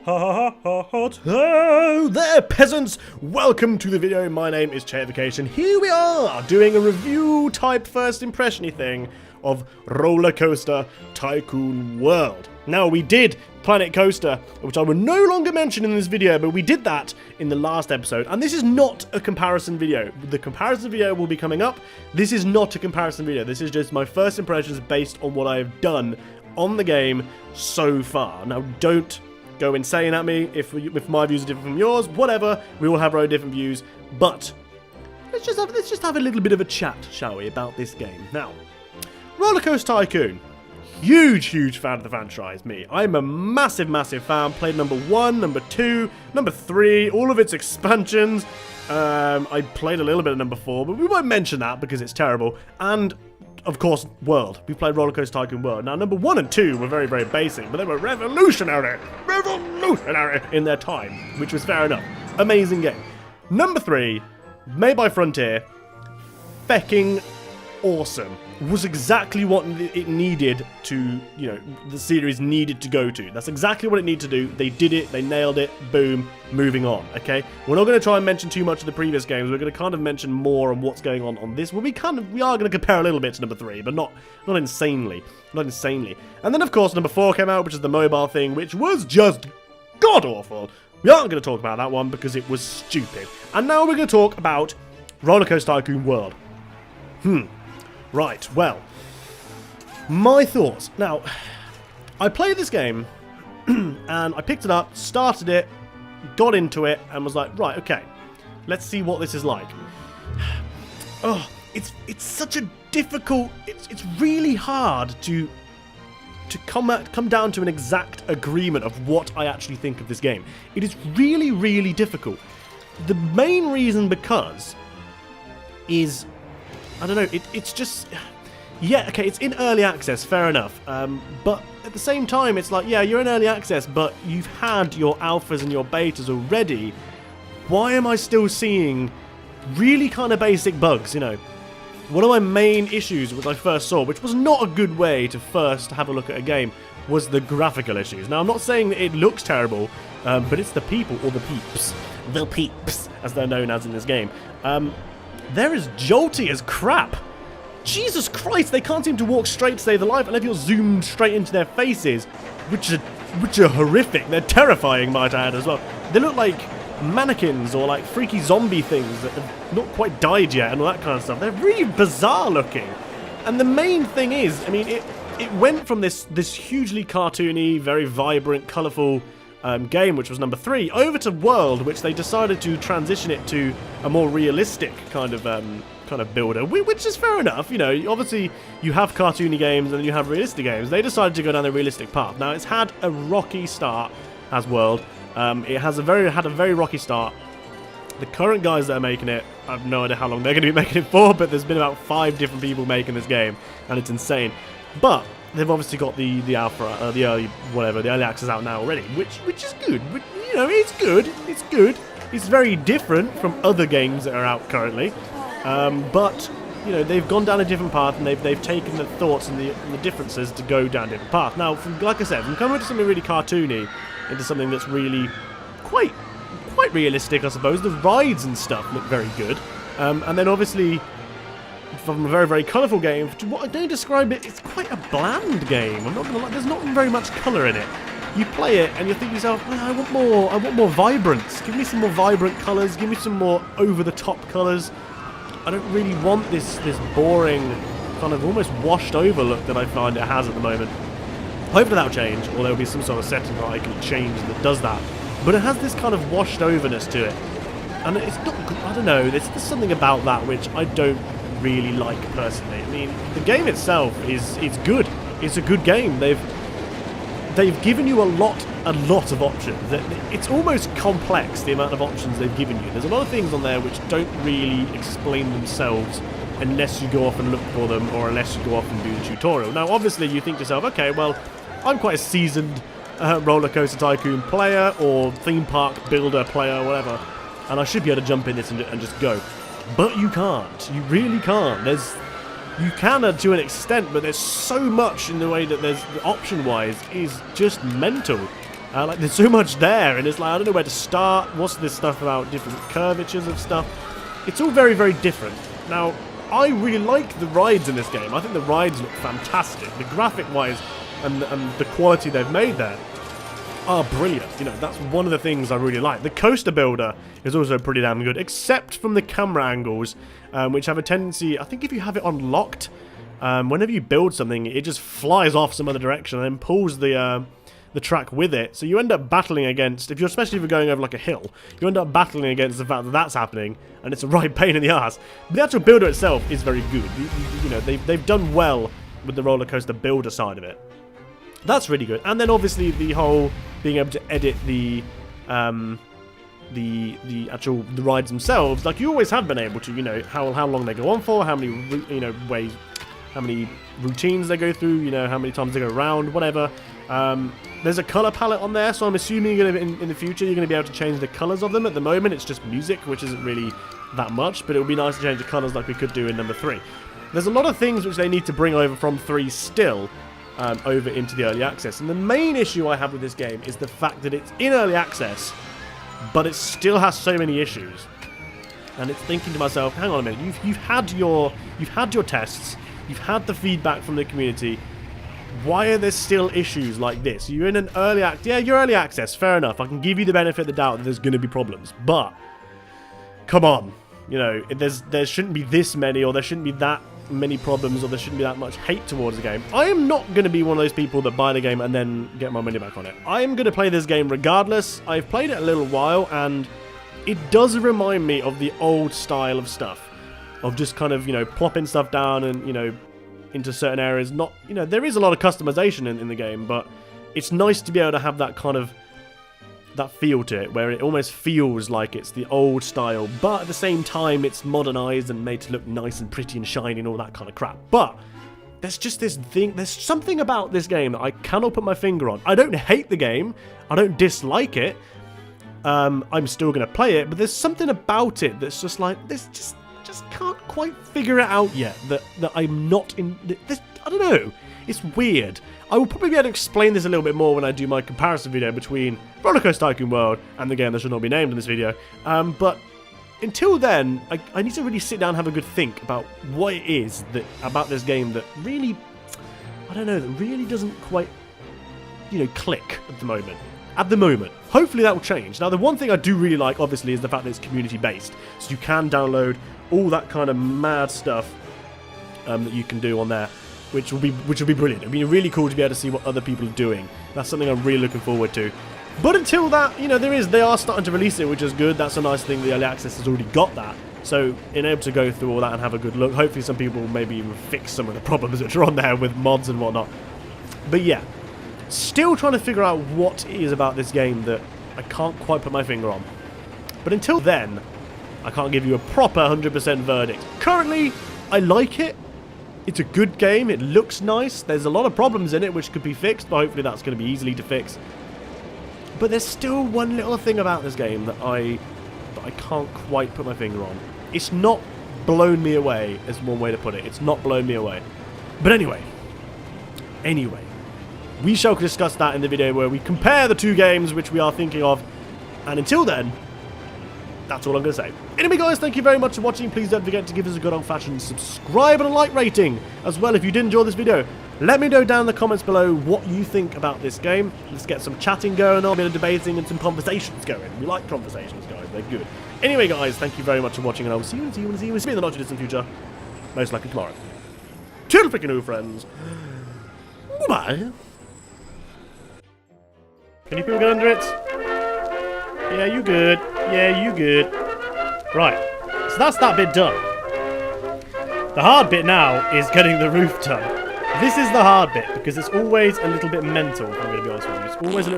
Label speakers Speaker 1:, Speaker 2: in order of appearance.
Speaker 1: Hello there, peasants! Welcome to the video. My name is Chayification. Here we are, doing a review type first impression-y thing of RollerCoaster Tycoon World. Now, we did Planet Coaster, which I will no longer mention in this video, but we did that in the last episode, and this is not a comparison video. The comparison video will be coming up. This is not a comparison video. This is just my first impressions based on what I have done on the game so far. Now, don't go insane at me if my views are different from yours. Whatever, we all have our own different views, but let's just have a little bit of a chat, shall we, about this game. Now, RollerCoaster Tycoon. Huge fan of the franchise, me. I'm a massive fan. Played number 1, number 2, number 3, all of its expansions. I played a little bit of number 4, but we won't mention that because it's terrible. And, of course, World. We played RollerCoaster Tycoon World. Now, number 1 and 2 were very basic, but they were revolutionary in their time, which was fair enough. Amazing game. Number 3, made by Frontier, fecking awesome. Was exactly what it needed to, the series needed to go to. That's exactly what it needed to do. They did it, they nailed it, boom, moving on, okay? We're not going to try and mention too much of the previous games. We're going to kind of mention more on what's going on this. Well, we are going to compare a little bit to number 3, but not insanely. Not insanely. And then, of course, number 4 came out, which is the mobile thing, which was just god-awful. We aren't going to talk about that one because it was stupid. And now we're going to talk about RollerCoaster Tycoon World. Right, well, my thoughts. Now, I played this game, and I picked it up, started it, got into it, and was like, right, okay, let's see what this is like. Oh, it's such a difficult, it's really hard to come down to an exact agreement of what I actually think of this game. It is really difficult. The main reason because is, I don't know, it's just, yeah, okay, it's in early access, fair enough, but at the same time, it's like, yeah, you're in early access, but you've had your alphas and your betas already. Why am I still seeing really kind of basic bugs, One of my main issues which I first saw, which was not a good way to first have a look at a game, was the graphical issues. Now, I'm not saying that it looks terrible, but it's the people, or the peeps, as they're known as in this game. They're as jolty as crap. Jesus Christ, they can't seem to walk straight to save their life unless you're zoomed straight into their faces, which are horrific. They're terrifying, might I add, as well. They look like mannequins or like freaky zombie things that have not quite died yet and all that kind of stuff. They're really bizarre looking. And the main thing is, I mean, it went from this hugely cartoony, very vibrant, colourful game, which was number 3, over to World, which they decided to transition it to a more realistic kind of builder, which is fair enough. Obviously you have cartoony games and you have realistic games. They decided to go down the realistic path. Now, it's had a rocky start as World. It has had a very rocky start. The current guys that are making it, I have no idea how long they're going to be making it for, but there's been about 5 different people making this game, and it's insane. But they've obviously got the alpha, the early access out now already, which is good. It's good. It's good. It's very different from other games that are out currently, but they've gone down a different path, and they've taken the thoughts and the differences to go down a different path. Now, like I said, from coming to something really cartoony into something that's really quite realistic, I suppose. The rides and stuff look very good, and then obviously, from a very colourful game to what I don't describe it's quite a bland game. I'm not gonna lie, there's not very much colour in it. You play it and you think to yourself, I want more vibrance. Give me some more vibrant colours, give me some more over-the-top colours. I don't really want this boring, kind of almost washed over look that I find it has at the moment. Hopefully that'll change, or there'll be some sort of setting that I can change that does that. But it has this kind of washed overness to it. And it's not, I don't know, there's something about that which I don't really like personally. I mean, the game itself it's good. It's a good game. They've given you a lot of options. It's almost complex, the amount of options they've given you. There's a lot of things on there which don't really explain themselves unless you go off and look for them, or unless you go off and do the tutorial. Now, obviously, you think to yourself, okay, well, I'm quite a seasoned RollerCoaster Tycoon player, or theme park builder player, whatever, and I should be able to jump in this and just go. But you can't. You really can't. You can to an extent, but there's so much in the way that there's option-wise is just mental. Like, there's so much there, and it's like, I don't know where to start. What's this stuff about different curvatures of stuff? It's all very, very different. Now, I really like the rides in this game. I think the rides look fantastic. The graphic-wise and the quality they've made there are brilliant. You know, that's one of the things I really like. The coaster builder is also pretty damn good, except from the camera angles, which have a tendency, I think if you have it unlocked, whenever you build something, it just flies off some other direction and then pulls the track with it. So you end up battling against, especially if you're going over like a hill, you end up battling against the fact that that's happening, and it's a right pain in the ass. But the actual builder itself is very good. You know, they've done well with the roller coaster builder side of it. That's really good. And then obviously the whole being able to edit the rides themselves, like you always have been able to. You know how long they go on for, how many ways, how many routines they go through. You know how many times they go around, whatever. There's a color palette on there, so I'm assuming you're gonna, in the future you're going to be able to change the colors of them. At the moment it's just music, which isn't really that much, but it would be nice to change the colors like we could do in number 3. There's a lot of things which they need to bring over from 3 still over into the early access, and the main issue I have with this game is the fact that it's in early access, but it still has so many issues. And it's thinking to myself, hang on a minute, you've had your tests, you've had the feedback from the community. Why are there still issues like this? You're in an early you're early access, fair enough. I can give you the benefit of the doubt that there's going to be problems, but come on, you know, there shouldn't be this many, or there shouldn't be that many problems, or there shouldn't be that much hate towards the game. I am not going to be one of those people that buy the game and then get my money back on it. I am going to play this game regardless. I've played it a little while, and it does remind me of the old style of stuff, of just kind of, you know, plopping stuff down and, you know, into certain areas. Not, you know, there is a lot of customization in the game, but it's nice to be able to have that kind of that feel to it, where it almost feels like it's the old style, but at the same time it's modernized and made to look nice and pretty and shiny and all that kind of crap. But there's just this thing, there's something about this game that I cannot put my finger on. I don't hate the game, I don't dislike it, I'm still going to play it, but there's something about it that's just like, this just can't quite figure it out yet, that I'm not in this. I don't know, it's weird. I will probably be able to explain this a little bit more when I do my comparison video between RollerCoaster Tycoon World and the game that should not be named in this video. But until then, I need to really sit down and have a good think about what it is about this game that really, I don't know, that really doesn't quite, you know, click at the moment. Hopefully that will change. Now, the one thing I do really like, obviously, is the fact that it's community-based. So you can download all that kind of mad stuff that you can do on there, which will be brilliant. It'll be really cool to be able to see what other people are doing. That's something I'm really looking forward to. But until that, you know, they are starting to release it, which is good. That's a nice thing. The early access has already got that. So, being able to go through all that and have a good look. Hopefully some people maybe even fix some of the problems which are on there with mods and whatnot. But yeah, still trying to figure out what it is about this game that I can't quite put my finger on. But until then, I can't give you a proper 100% verdict. Currently, I like it. It's a good game. It looks nice. There's a lot of problems in it which could be fixed, but hopefully that's going to be easily to fix. But there's still one little thing about this game that I can't quite put my finger on. It's not blown me away, is one way to put it. It's not blown me away. But anyway, we shall discuss that in the video where we compare the two games which we are thinking of. And until then, that's all I'm going to say. Anyway, guys, thank you very much for watching. Please don't forget to give us a good old-fashioned subscribe and a like rating as well if you did enjoy this video. Let me know down in the comments below what you think about this game. Let's get some chatting going on, a bit of debating and some conversations going. We like conversations, guys. They're good. Anyway, guys, thank you very much for watching, and I will see you in the not-too-distant future. Most likely tomorrow. Till freaking new friends. Bye. Can you people get under it? Yeah, you good. Yeah, you good. Right, so that's that bit done. The hard bit now is getting the roof done. This is the hard bit, because it's always a little bit mental, if I'm going to be honest with you. It's always a little